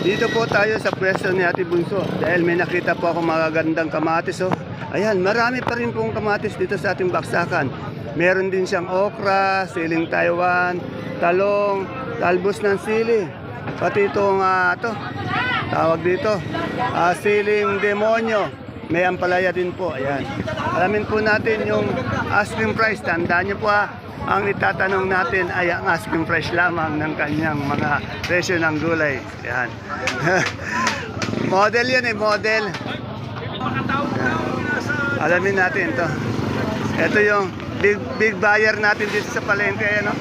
Dito po tayo sa pwesto ni Ate Bunso dahil may nakita po ako magagandang kamatis. Oh. Ayan, marami pa rin pong kamatis dito sa ating baksakan. Meron din siyang okra, siling Taiwan, talong, talbos ng sili. Pati itong tawag dito, siling demonyo. May ampalaya din po. Ayan. Alamin po natin yung asking price. Tandaan niyo po ang itatanong natin ay ang asking price lamang ng kanyang mga presyo ng gulay. Ayan. Model yun model. Ayan. Alamin natin to. Ito yung big buyer natin dito sa palengke. Ayan, no?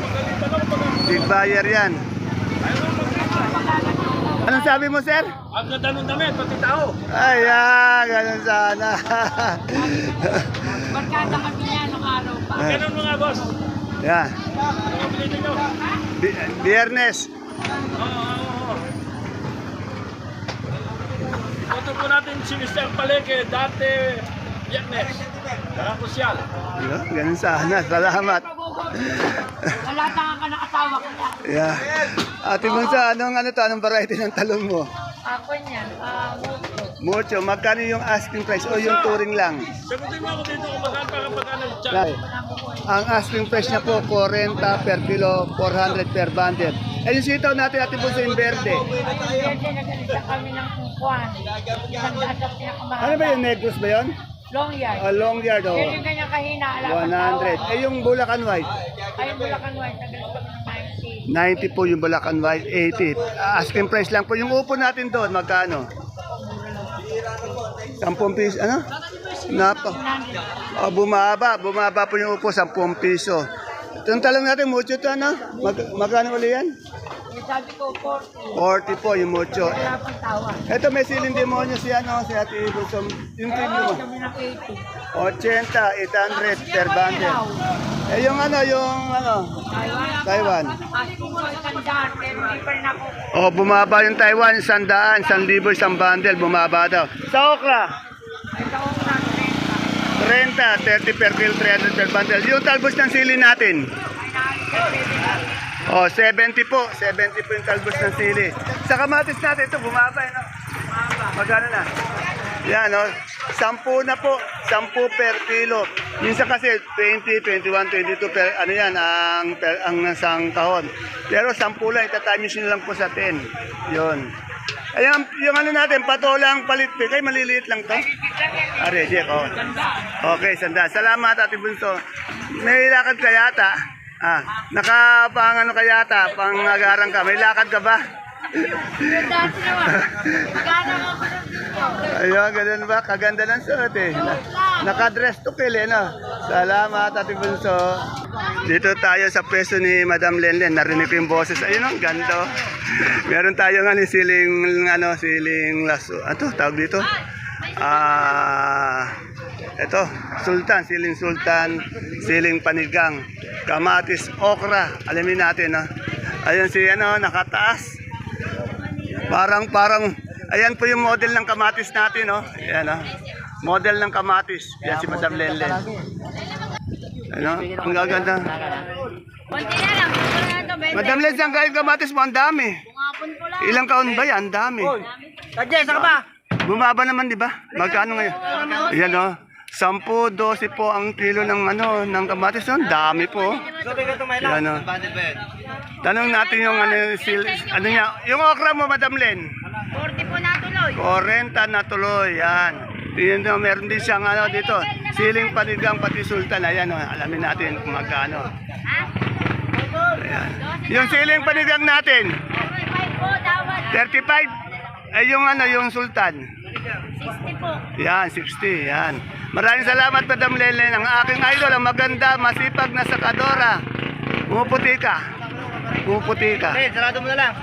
Big buyer yan. Anong sabi mo, sir? Ang ganda ng damit, pati tao. Ayan, ganun sana. Barkada kami niya nung araw pa. Ganun mga boss. Yan. Ang bilhin nyo. Biyernes. Oo. Ito po natin si Mr. Paleke, dati Biyernes. Karakusyal. Ganun sana. Salamat. Wala tanga ka nakasawa ko na. Yeah. Ate Bunso, anong variety ng talong mo? Ako niyan, Mucho. Magkano yung asking price o yung touring lang? Sagutin mo ako dito kung magkano para pagkano. Ang asking price niya po, 40 per kilo, 400 per bundle. Eh yung sitaw natin, Ate Bunso, yung verde. Pwede nagalita kami ng kukuhan. Isang daan sa pinakamahal. Ano ba yung Negros ba yun? Long yard. Long yard, oh. Yan yung kanyang kahina. Ala 100. Eh yung Bulacan White? Ay, yung Bulacan White. Nagalita kami ng 90 po yung Bulacan White, 80. Asking price lang po. Yung upo natin doon, magkano? 10 piso, ano? Bumaba po yung upo, 10 piso. Itong talong natin, mucho to, ano? Magkano uli yan? Sabi ko, 40. 40 po yung mucho. Wala pang tawa. Ito may siling demonyo si Ate Bunso. Yung tiblo mo. Kami ng 80, 80. 800 per bundle. Eh yung Taiwan. Asking ko isang daan, pero hindi pa rin ako. Oh, bumaba yung Taiwan, 100, 1,000 isang bundle, bumaba daw. Sa okra, Ay, taong na 30, 30. 30 per kilo, 300 per bundle. Yung talbos ng sili natin. Oh, 70 po yung talbos ng sili. Sa kamatis natin, ito bumaba, no? Magkano na? Yan, no? 10 na po, 10 per kilo. Minsan kasi 20, 21, 22 per, ano yan, ang isang kahon. Pero 10 lang, itatimes nyo lang po sa 10. Yun. Ayan, yung ano natin, patolang palit, kay maliliit lang to. Reject, oh. Okay, sanda. Salamat, Ate Bunso. May lakad ka yata. Nakapang kayata, pang-agarang ka. May lakad ka ba? Dati naman. Magkano nga ako ng dito? Ayun, ganun ba? Kaganda ng suot eh. Nakadress to kill eh, no? Salamat, Ate Bunso. Dito tayo sa pwesto ni Madam Lenlen. Narinig ko yung boses. Ayun, ang ganda. Meron tayo nga ni siling laso. Ano, tawag dito? Ito, siling sultan, siling panigang, kamatis, okra. Alamin natin, no? Ayun si nakataas. Parang ayan po yung model ng kamatis natin, no? Ayan, no? Model ng kamatis. Yan si Madam Lenlen. Ano? Ang gaganda. Konti na lang. Wala na to, bente. Madam Lenlen, ang gagawin kamatis mo, ang dami. Pungapon ko lang. Ilang kaon ba yan? Ang dami. Tadje, saka ba? Bumaba naman, di ba? Magkano ngayon? Ayan, no? 10, 12 po ang kilo ng ng kamatis. Ang dami po. Ayan, no? Tanong natin yung yung okra mo, Madam Len. 40 po natuloy. 40 na tuloy, yan. Tingnan nyo, meron din siyang dito. Siling panigang pati sultan. Ayan, alamin natin kung magkano. Ha? Ayan. Yung siling panigang natin, 35 po, dapat. 35. Ay, yung sultan. 60 po. Yan, 60. Yan. Maraming salamat, Madam Lelen. Ang aking idol, ang maganda, masipag na sakadora. Pumuputi ka. Okay, sarado mo na lang.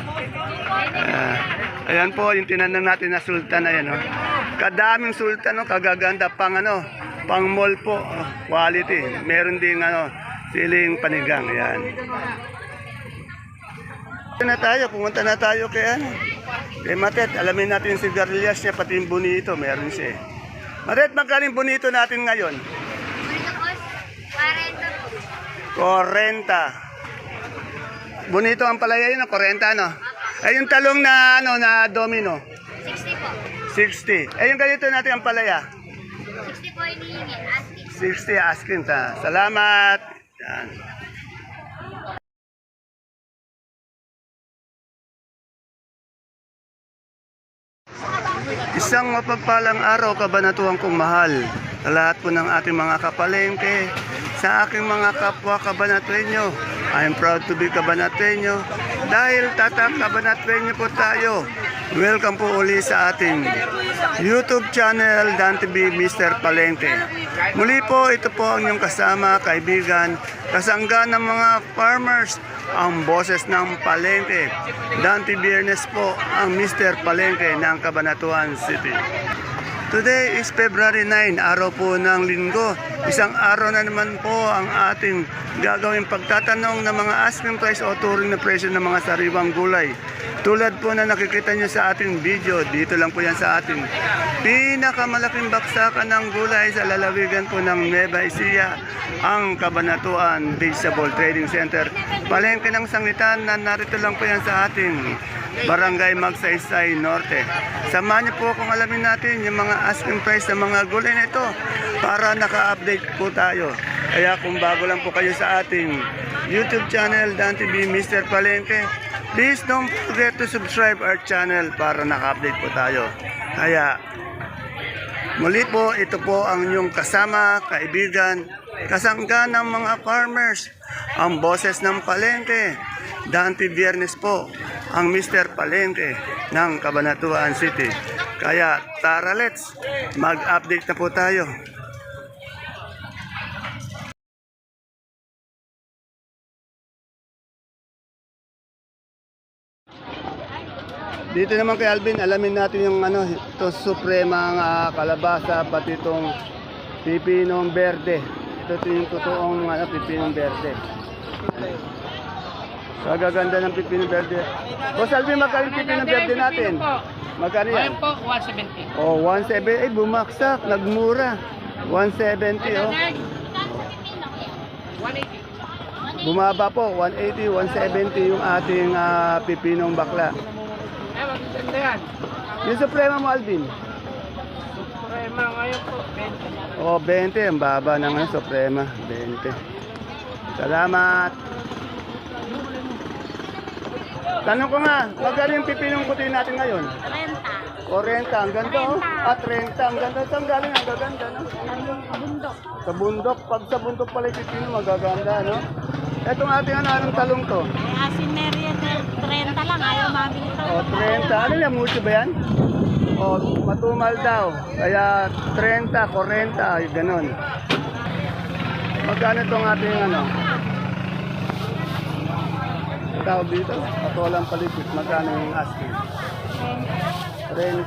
Ayan po, yung tinanong natin na sultan. Ayan, kadaming sultan, kagaganda. Pang mall po. Quality. Meron ding siling panigang. Ayan. Pumunta na tayo kay Matet. Alamin natin si sigarilyas niya, pati yung bonito, meron siya. Matet, magkano yung bonito natin ngayon? Bonito boss, 40 po. 40. Bonito ang palaya yun, 40, no? Ay, yung talong na, ano, na domino. 60 po. 60. Ay, yung ganito natin ang palaya. 60 po hinihingi. Asking. 60 asking ta. Salamat. Yan. Isang mapagpalang araw, kabanatuan kong mahal. Sa lahat po ng ating mga kapalengke, sa aking mga kapwa kabanatuenyo, I'm proud to be kabanatuenyo dahil tatak kabanatuenyo po tayo. Welcome po uli sa ating YouTube channel, Dan TV Mr. Palengke. Muli po, ito po ang inyong kasama, kaibigan, kasangga ng mga farmers, ang boses ng Palengke. Dante Biernes po ang Mr. Palengke ng Cabanatuan City. Today is February 9, araw po ng linggo. Isang araw na naman po ang ating gagawing pagtatanong ng mga asking price o turing na presyo ng mga sariwang gulay. Tulad po na nakikita nyo sa ating video, dito lang po yan sa ating pinakamalaking baksakan ng gulay sa lalawigan po ng Nueva Ecija, ang Cabanatuan Vegetable Trading Center. Palengke ng sangitan na narito lang po yan sa ating Barangay Magsaysay Norte. Samahan niyo po kung alamin natin yung mga asking price ng mga gulay na ito para naka-update po tayo. Kaya kung bago lang po kayo sa ating YouTube channel, Dan TV Mr. Palengke, please don't forget to subscribe our channel para naka-update po tayo. Kaya muli po, ito po ang inyong kasama, kaibigan, kasangga ng mga farmers, ang boses ng Palengke. Dante Biernes po ang Mr. Palengke ng Cabanatuan City. Kaya tara, let's mag-update na po tayo. Dito naman kay Alvin, alamin natin yung ano, ito supremang kalabasa, pati itong pipinong berde. Ito yung totoong pipinong berde. Kagaganda ng pipinong berde. Boss Alvin, magkano yung pipinong berde natin? Magkano yan? Ayun po, 170. Oh, 170. Ay, bumaksak. Nagmura. 170, oh. 180. Bumaba po. 180, 170 yung ating pipinong bakla. Eh, maganda yan. Yung suprema mo, Alvin? Suprema ngayon po, 20. Oh, 20. Ang baba ng suprema. 20. Salamat. Tanong ko nga, magkano yung pipinong puti natin ngayon? 30. 40, ang ganda oh. 30, ang ganda. Saan galing ang gaganda, no? Bundok. Sa bundok, pag sa bundok pala yung pipino, magaganda, no? Etong ating anong talong to? Asin Merian, 30 lang. Ayaw mabili to. O, 30. Ano yan, mucho ba yan? O, matumal daw. Kaya 30, 40, ganon. Magkano itong ating ano? Tawag dito, patolang paligid, magkano yung asking? 30.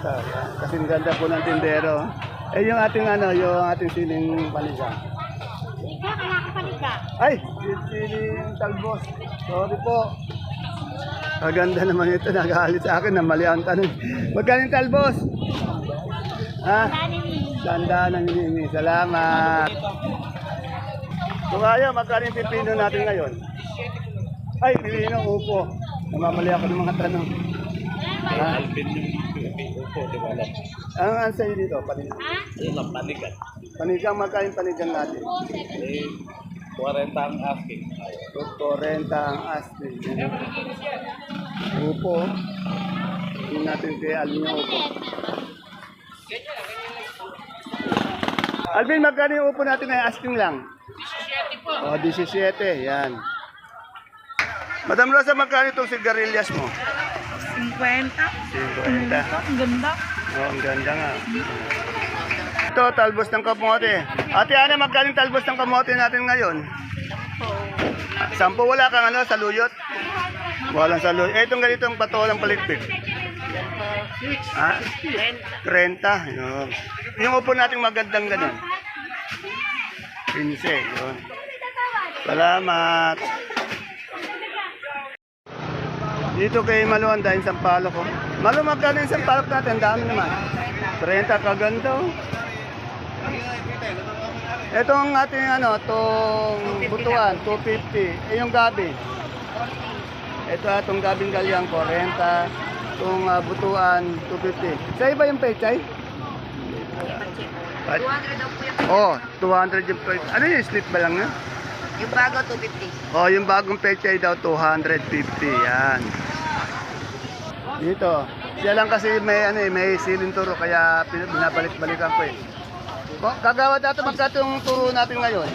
Kasi ganda po ng tindero. Eh yung ating ano, yung ating siling panigang. Ika, kaya ka paliga. Ay, siling talbos. Sorry po. Maganda naman ito, nagalit sa akin na mali ang tanong. Magkano yung talbos? Ha? Tanda ng hinihingi. Salamat. Kung ayaw, magkano yung pipino natin ngayon? Ay, piliin ng upo. Namamali ako ng mga tanong. Ha? Upo, di ba alam? Ang answer dito, panigang. Yun lang, panigan. Panigang, magkain panigang natin. 40 ang asking. 40 ang asking. Upo. Hindi natin kay Alvin yung upo. Alvin, magkano yung upo natin ngayon? Asking lang. 17 po. O, 17. Yan. Madam Rosa, magkano itong sigarilyas mo? 50. 50. Ang ganda. Oh, ang ganda nga. Ito, talbos ng kamote. Ate Ana, magkano yung talbos ng kamote natin ngayon? 10. Wala kang ano, saluyot? Walang saluyot. Eh, itong ganitong patolang paligpit. Ha? 30. Yun. Yung upo natin magandang ganun. 15. Yun. Salamat. Dito kay Maluan dahil sampalok ko. Malu, magkano yung sampalok natin? Ang dami naman. 30, kaganda oh. Ito ang ating ano, itong butuan, 250. Eh yung gabi. Ito atong gabing galyang 40. Itong butuan 250. Sa iba yung pechay? 200 daw po yung Oh, 200 yung pechay. Ano yung split ba lang na? yung bago 250. Oh, yung bagong pechay daw 250. Yan. Dito. Siya lang kasi may silin turo kaya binabalik-balikan ko eh. Kagawad natin magkano yung turo natin ngayon?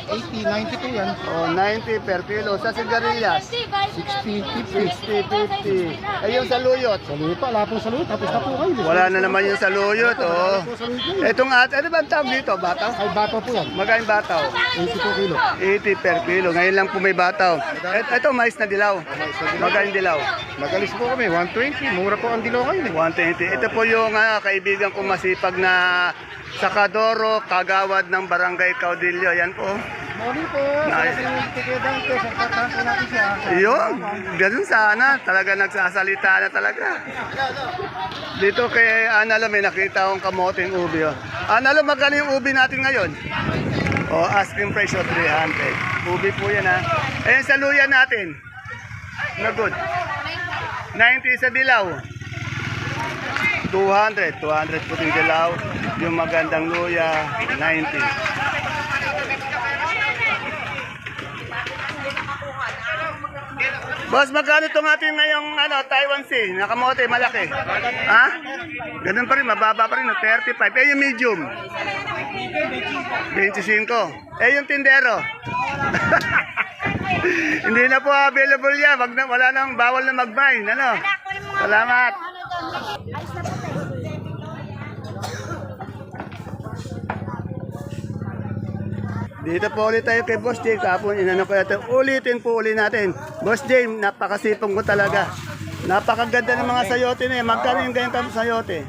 80, 90 po yan. Oh, 90 per kilo. Sa sigarilyas, 60, 60, 50. 50. Ayun sa luyot. Saluyo pa, wala pong saluyo. Tapos na po kayo. Wala na naman yung sa luyot, oh. Etong ano ba ang tawag dito? Bataw? Ay, bata po yan. Magaling bataw? 80 po kilo. 80 per kilo. Ngayon lang po may bataw. Ito, mais na dilaw. Magaling dilaw. Magalis po kami, 120. Mura po ang dilaw kayo. 120. Ito po yung kaibigan ko masipag na sakadoro, kagawad ng Barangay Caudillo. Yan po. Morning po. Nice. Tikidang po. Sakatan po natin siya. Yun, ganun sana. Talaga nagsasalita na talaga. Dito kay Analo may nakita akong kamoting ubi. Oh. Analo, magkano yung ubi natin ngayon? O, asking price of 300. Ubi po yan ha. Ayan sa luya natin. Na good. 90 sa dilaw. 200 puting dilaw. Yung magandang luya, 90. Boss, magkano itong ating ngayong Taiwan Sea? Nakamote, malaki. Ha? Ganun pa rin, mababa pa rin, 35. Eh, yung medium? 25. Eh, yung tindero? Hindi na po available yan. Wala nang bawal na mag-mine. Ano? Salamat. Dito po ulit tayo kay Boss Jay. Kapon, inano ko natin. Ulitin po ulit natin. Boss Jay, napakasipong ko talaga. Napakaganda ng mga sayote na eh. Magkano yung ganyan sayote?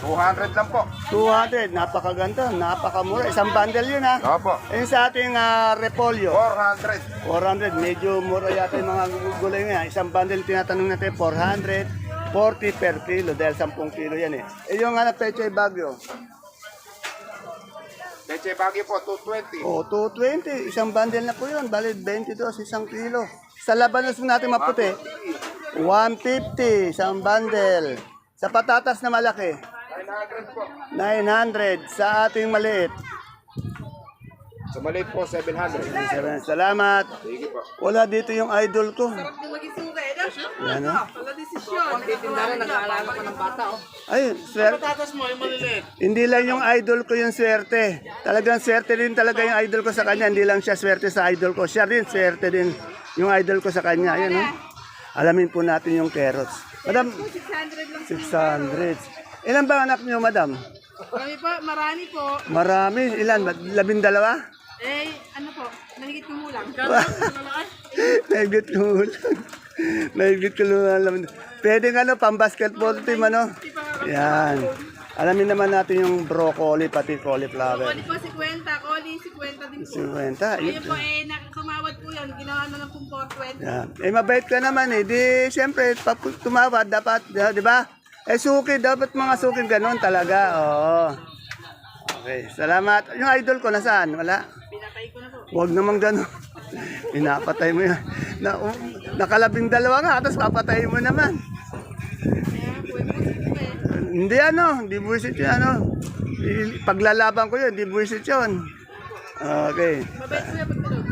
200 lang po. 200. Napakaganda. Napakamura. Isang bundle yun ha. Opo. Ayun sa ating repolyo. 400. 400. Medyo mura yata yung mga gulay nga. Isang bundle tinatanong natin 400. 40 per kilo. Dahil 10 kilo yan eh. Eh yung pechay bagyo. Leche Baguio po, 220. Oh, 220. Isang bundle na po yun. Bali, 22, isang kilo. Sa labanos natin maputi, 150, isang bundle. Sa patatas na malaki, 900 po. 900. Sa ating maliit, Sa maliit po, 700. salamat. Sige po. Wala dito yung idol ko. Yan o. Ay, swerte. Hindi lang yung idol ko yung swerte. Talagang swerte din talaga yung idol ko sa kanya. Hindi lang siya swerte sa idol ko. Siya din swerte din yung idol ko sa kanya. Ayan o. Alamin po natin yung carrots. Madam, 600. Ilan ba anak niyo, madam? Marami po, marami po. Marami. Ilan? 12? Ano po, nahigit kumulang. Naigit ko lang. Naigit ko lang. Pwede nga pang-basketball team, ano? Yan. Alamin naman natin yung broccoli, pati cauliflower. Koli po 50, koli 50 din po. 50. Ayun po, nakamawad po yan. Ginawa na lang pong 420. Yan. Eh, mabait ka naman eh. Di, siyempre, tumawad, dapat, di ba? Eh, suki, dapat mga suki ganun talaga. Oo. Okay, salamat. Yung idol ko, nasaan? Wala? Pinatay ko na po. Huwag naman gano'n. Pinapatay mo yan. Nakalabing dalawa nga, tapos papatay mo naman. Hindi hindi buwisit yun Paglalaban ko yun, hindi buwisit yun. Okay. Mabait po yan pagtulog.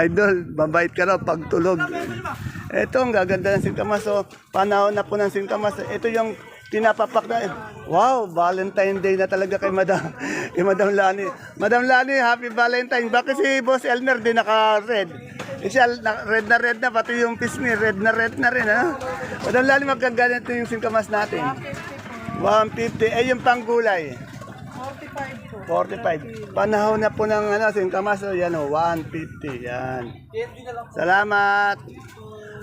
Idol, mabait ka raw pagtulog. Ito, ang gaganda ng singkamas. So, panahon na po ng singkamas. Ito yung tinapapak na. Wow, Valentine Day na talaga kay Madam. Kay Madam Lani. Madam Lani, happy Valentine. Bakit si Boss Elmer din naka-red? Siya, red na, pati yung pisngi, red na rin. Ano? Madam Lani, magkaganito yung singkamas natin. 150. Eh, yung panggulay. 45. Panahon na po ng singkamas. Yan 150. Yan. Salamat.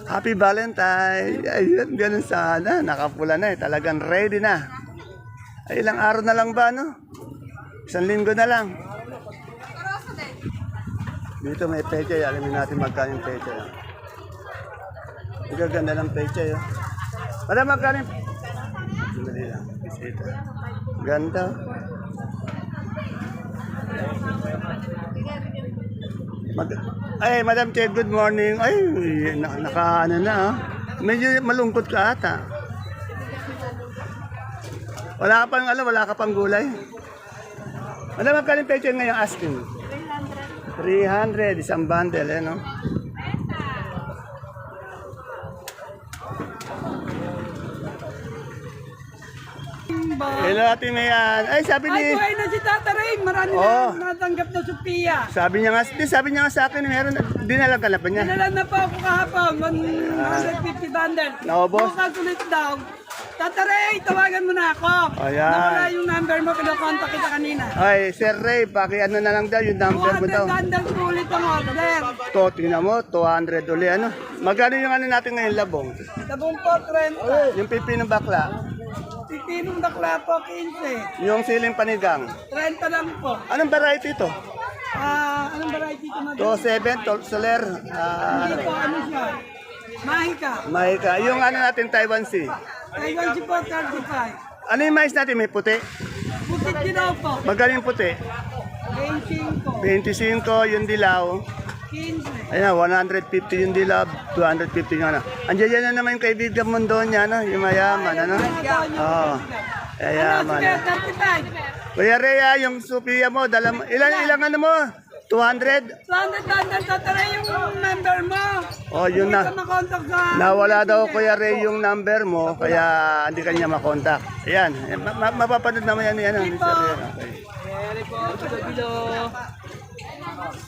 Happy Valentine. Ayun, ganun sana. Nakapula na eh. Talagang ready na. Ay, ilang araw na lang ba, no? 1 linggo na lang. Dito may peche. Alamin natin magkano yung peche. Ito ganda ng peche. Para magkano yung... Sandali lang. Ito. Ganda. Ay, Madam Che, good morning. Ay, naka ano na ah. Medyo malungkot ka ata. Wala ka pang wala ka pang gulay. Ano magkano yung pecho ngayon asking? 300, isang bundle, eh, no? Hello, Ate Mayan. Ay, sabi ni... Ay, buhay na si Tata Ray. Marami Oh. na natanggap na Sophia. Sabi niya nga sa akin, meron, dinalang ka na pa niya. Dinalan na po ako kahapon. 150 bundle. Naubos? Bukas ulit daw. Tata Ray, tawagan mo na ako. Ayan. Nawala yung number mo. Kinakontak kita kanina. Ay, Sir Ray, ano na lang daw yung number mo 200 daw. bundle po ulit ang order. To, tingnan mo, 200 uli, ano? Magkano yung ano natin ngayon, labong? Sabong po, 30. Yung pipi ng bakla, Pipinong bakla po, 15. yung siling panigang. 30 lang po. Anong variety ito? Anong variety ito mo? To 7, to soler, Hindi po, ano siya? Mahika. mahika. Yung ano natin, Taiwan Sea. Taiwan si po, 35. Ano yung mais natin, may puti? Bukit din daw po. Magaling puti. 25. 25 yung dilaw. 15. Ayan, 150 yung dilaw, 250 yung ano. Andiyan yan na naman yung kaibigan mo doon niya, no? Yung mayaman, ano? Oo. Yayaman. Sige, 35. Kuya Rhea, yung Sophia mo, ilang ano mo? 200? 200 bundle, tatara yung number mo. Oh, yun Hindi ka na. makontak sa... Nawala daw Kuya Ray yung number mo, kaya hindi ka niya makontak. Ayan, mapapanood naman yan ni ano, ni Sir Ray. Okay.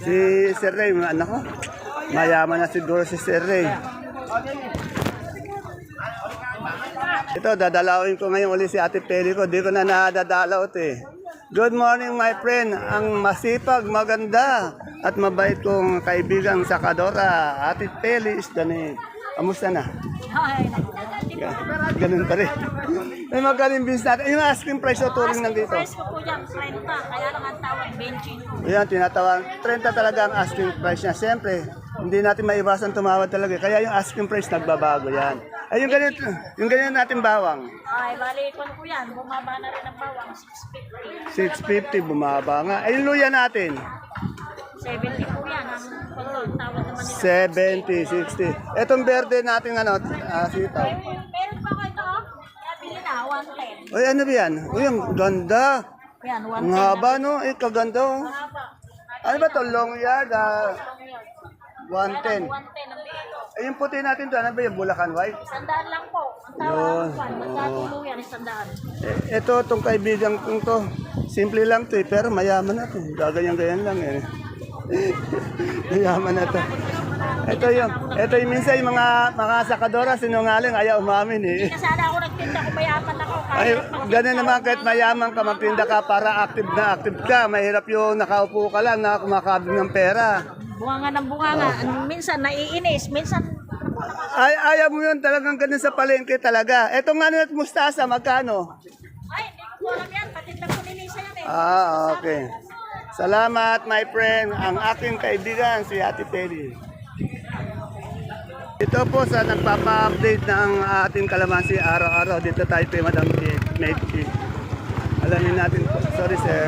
Si Sir Ray, mga anak ko, mayaman na siguro si Sir Ray. Ito, dadalawin ko ngayon ulit si Ate Peli ko. Di ko na nadadalaw ito eh. Good morning, my friend. Ang masipag, maganda, at mabait kong kaibigang sakadora, Ate Peli is the name. Kamusta na? Ganun pa rin. May magkaling beans natin. Yung asking price o touring ng dito. Price ko po yan, 30. Kaya lang ang tawag, 20. Ayan, tinatawag. 30 talaga ang asking price niya. Siyempre, hindi natin maiwasan tumawad talaga. Kaya yung asking price nagbabago yan. Ay, yung ganyan natin bawang. Ay, bali ko po yan. Bumaba na rin ang bawang, 650. 650, bumaba nga. Ay, yung luya natin. 70 po yan. Ang tawag naman nila. 70, 60. Etong berde natin, sitaw. Meron pa ko ito, nabili na, 110. Uy, ano ba yan? Uy, ang ganda. Yan, 110. Ang haba, no? Eh, kaganda, oh. Mahaba. Ano ba to? Long yard, 110. 110 ang dito. Eh, yung puti natin to, ano ba yung Bulacan White? 100 lang po. Ang tawag Yun. naman, magkatulo yan, 100. Ito, itong kaibigan kong to, simple lang to eh, pero mayaman na to. Gaganyan-ganyan lang eh. Mayaman na to. Ito yung minsan yung mga sakadora, sinungaling, ayaw umamin eh. Kaya sana ako nagtinda kung mayaman ako. Ay, ganun naman kahit mayaman ka, magtinda ka para active na active ka. Mahirap yung nakaupo ka lang na kumakabing ng pera. Bunga ng bunga. Minsan naiinis, minsan Ay, ayaw mo yun talagang ganun sa palengke talaga. Ito nga na mustasa, magkano? ay, hindi ko alam yan. Patinda ko ni Lisa yan eh. Okay. Salamat, my friend. Ang aking kaibigan, si Ate Peli. Ito po sa nagpapa-update ng ating kalamansi araw-araw. Dito tayo kay Madam Medji. Alamin natin po. Sorry, sir.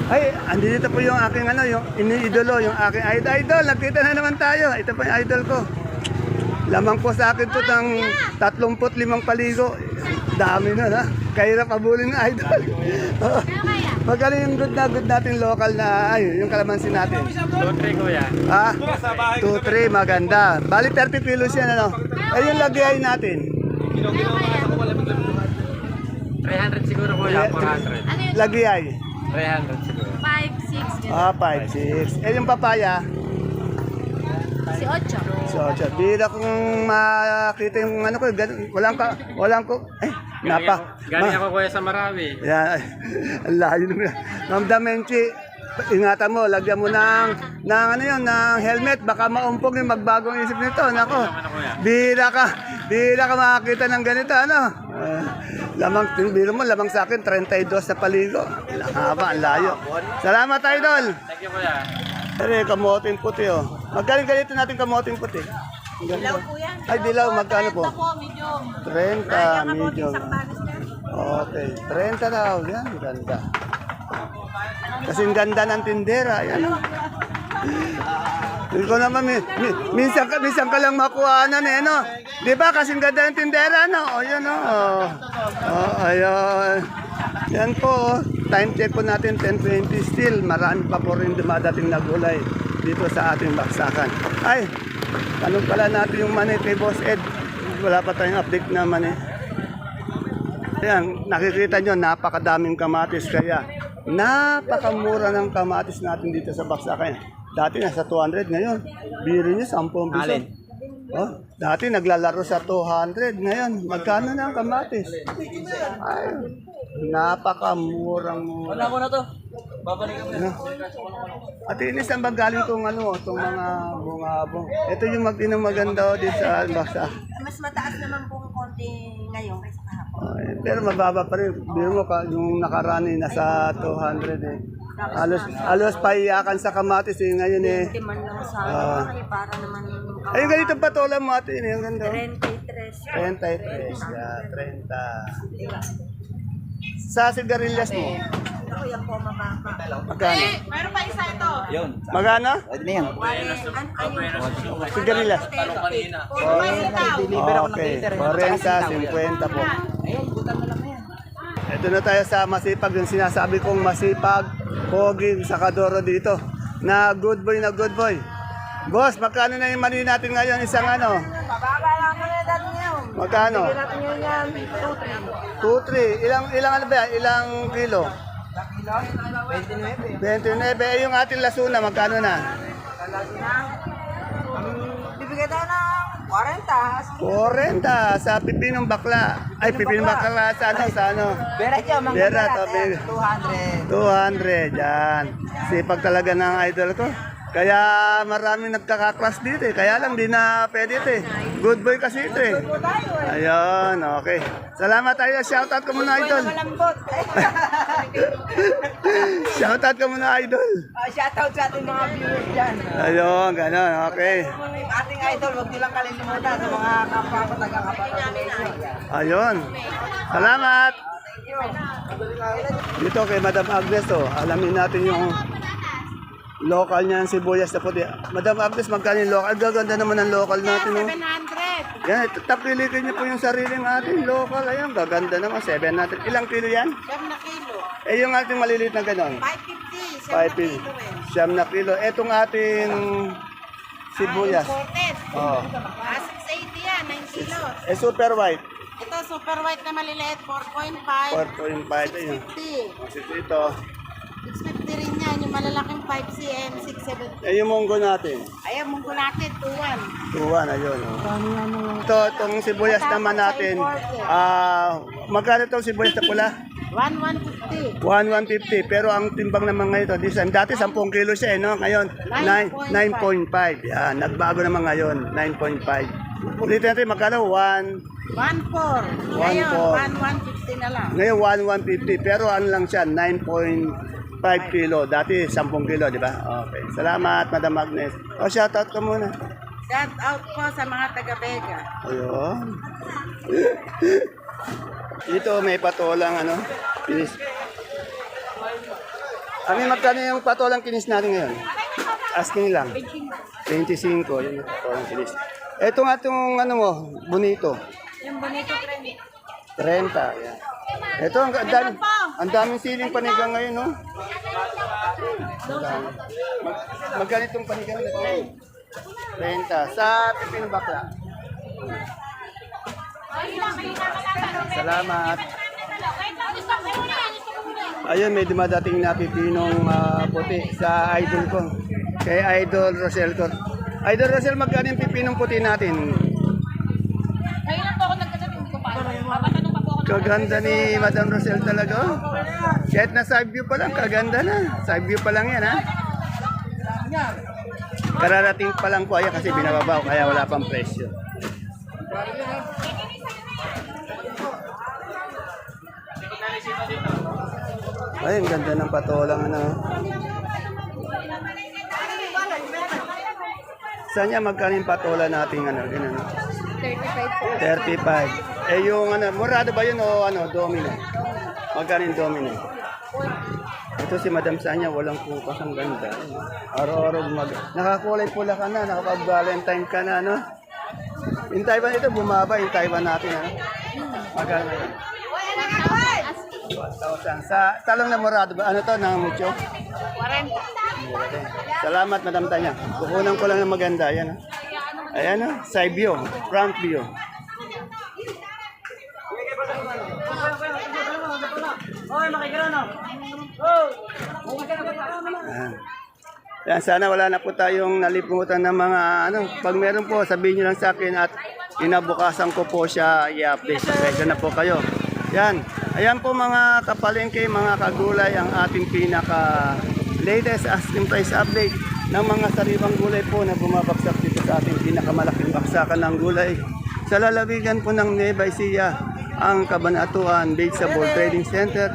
Ay, andito po yung aking yung iniidolo, yung aking idol. Nagkita na naman tayo. Ito po yung idol ko. Lamang po sa akin to ng 35 paligo. Dami na, ha? Kahirap abulin na idol. Magkano yung good natin local na, yung kalamansi natin? 2-3 kuya. Ah, 2-3, maganda. Bali 30 kilos yan, ano? Ay, yung lagay natin. 300 siguro kuya, 400. Lagi ay. 300 siguro. 5, 6, Ah, 5-6. Eh, yung papaya? si 8. So, bira kong makita yung ko, walang ko, Galing ako kuya sa Marawi. Yan, ang layo naman. Ma'am Damenchi, ingatan mo, lagyan mo ng helmet, baka maumpog yung magbagong isip nito. Nako, bira ka makakita ng ganito, ano? Lamang sa akin, 32 sa paligo. Haba, ang layo. Salamat, idol. Thank you kuya. Pero kamoting puti, oh. Magkaling ganito natin kamoting puti. Dilaw po yan. Ay, dilaw, magkano po? po, medium. 30, medium. Okay, 30 daw. Yan, ganda. Kasing ganda ng tindera. Yan. Hindi ko naman, minsan ka lang makuhanan eh, no? Di ba, kasing ganda ng tindera, no? O, yun, no? Ayun. Yan po, time check po natin, 10:20 still. Marami pa po rin dumadating na gulay dito sa ating baksakan. Ay, tanong pala natin yung mani kay Boss Ed. Wala pa tayong update na mani. Ayan, nakikita nyo, napakadaming kamatis. Kaya, napakamura ng kamatis natin dito sa baksakan. Dati nasa 200, ngayon, biro nyo, 10 piso. Oh, dati naglalaro sa 200, ngayon, magkano na ang kamatis? Ay, napakamurang mura. Wala ko na to. Babalik kami. At inis ang magaling itong itong mga bungabong. Ito yung maganda dito sa baksa. Mas mataas naman po ang konti ngayon kaysa kahapon. Ay, pero mababa pa rin. Biro mo ka, yung nakarani nasa 200 eh. Alos paiyakan sa kamatis eh. Ngayon eh. Demand lang sa para naman Ay, ganito patola mo ate. Yung ganda. 33. 33. Yeah, 30. Sa sigarilyas mo, Ako yan po mababa. magkano? Meron pa isa ito. Magkano? Ano Sigarilyas. Talong kanina. Okay, 40, 50 po. Ito na tayo sa masipag, yung sinasabi kong masipag, pogi, sakadoro dito. Na good boy. Boss, magkano na yung mali natin ngayon? Isang ano? Bababa lang mo na dati ngayon. Magkano? Natin yun yan. 2, 3. Ilang ano ba yan? Ilang kilo? 29. 29. Eh, yung ating lasuna, magkano na? Bibigay tayo ng 40. 40 sa pipinong bakla. Ay, pipinong bakla sa ano? Berat yun, Berat, Berat, 200, 200. yan. Sipag talaga ng idol ko. Kaya maraming nagkakaklas dito eh. Kaya lang di na pwede ito eh. Good boy kasi ito eh. Ayun, okay. Salamat tayo. Shoutout ko muna, idol. Malambot. Shoutout ko muna, idol. Shoutout sa ating mga viewers dyan. Ayun, ganun, okay. Ating idol, huwag nilang kalilimutan sa mga kapwa ko taga-kapatid. Ayun. Salamat. Dito kay Madam Agnes, alamin natin yung local niya ng sibuyas na puti. Madam Agnes, magkano yung local? Gaganda naman ang local natin. 700. Yan, tapilikin niyo po yung sariling ating local. Ayun, gaganda naman. 700. Ilang kilo yan? 7 na kilo. Eh, yung ating maliliit na ganon. 550. 5 na kilo. Etong ating sibuyas. Imported. Oh. 680 yan, 9 kilos. Eh, super white. Ito, super white na maliliit, 4.5. 4.5. Ayun. 650. Ito. 650 rin yan, yung malalaking 5cm, 670. Eh, yung munggo natin. Ayan, munggo natin, 2.1. Tuwan, ayun. Oh. Ito, itong sibuyas naman natin. Magkano itong sibuyas na pula? 150. 150. Pero ang timbang naman ngayon ito, dati 10 kilo siya, no? Ngayon, 9.5. Yan, nagbago naman ngayon, 9.5. Ulitin natin, magkano? 1.4. Ngayon, 150 na lang. Ngayon, 150. Pero ano lang siya, 9.5 kilo. Dati, 10 kilo, di ba? Okay. Salamat, Madam Agnes. O, shoutout ka muna. Shout out po sa mga taga-Vega. Ayun. Dito may patolang kinis. Magkano yung patolang kinis natin ngayon? Asking lang. 25. Yun yung patolang kinis. Ito nga itong bonito. Yung bonito 30. Yan. Ito, ang daming siling panigang ngayon, no? Magkano itong panigang natin? 30. Sa pipino bakla. Salamat. Ayun, may dumadating na pipinong puti sa idol ko. Kay Idol Rosel ko. Idol Rosel, magkano yung pipinong puti natin? Ngayon lang po ako nagkasabi, hindi ko pa. Mapatanong pa po ako. Kaganda ni Madam Rosel talaga. Oh. Kahit na side view pa lang, kaganda na. Side view pa lang yan, ha? Kararating pa lang po ayan kasi binababaw, kaya wala pang presyo. Ay, ang ganda ng patolang Saan niya magkano yung patola natin ganun? 35 po. 35. Eh yung murado ba yun o domino? Magkano yung domino? Ito si Madam Sanya, walang pupas, ang ganda. Araw-araw nakakulay pula ka na, nakapag-Valentine ka na, no? Yung Taiwan ito, bumaba yung Taiwan natin, ano? Magkano yan? 1,000. Sa talong na morado ba? Ano to, ng mucho? 40. Salamat, Madam Tanya. Kukunan ko lang ng maganda, yan, ayan, side view, front view. Ayan. Yan, sana wala na po tayong nalimutan ng mga pag meron po, sabihin nyo lang sa akin at inabukasan ko po siya i-update. Pasensya na po kayo. Yan. Ayan po mga kapalengke, mga kagulay, ang ating pinaka latest asking price update ng mga sariwang gulay po na bumabagsak dito sa ating pinakamalaking baksakan ng gulay. Sa lalawigan po ng Nueva Ecija, ang Kabanatuan Vegetable Trading Center.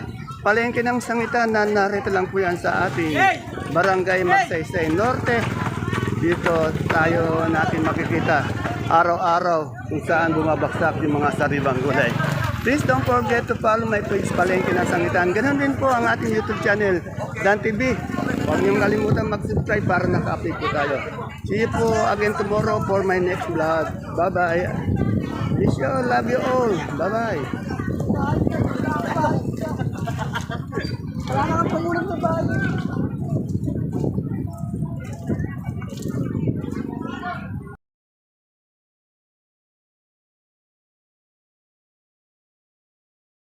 Palengke ng sangitan na narito lang po yan sa ating Barangay Magsaysay Norte. Dito tayo natin makikita araw-araw kung saan bumabagsak yung mga sariwang gulay. Please don't forget to follow my page Palengke ng Sangitan. Ganun din po ang ating YouTube channel, Dan TV. Huwag niyong kalimutan mag-subscribe para naka-update po tayo. See you po again tomorrow for my next vlog. Bye-bye. Wish you all, love you all. Bye-bye. Wala kang pangulang na bahay.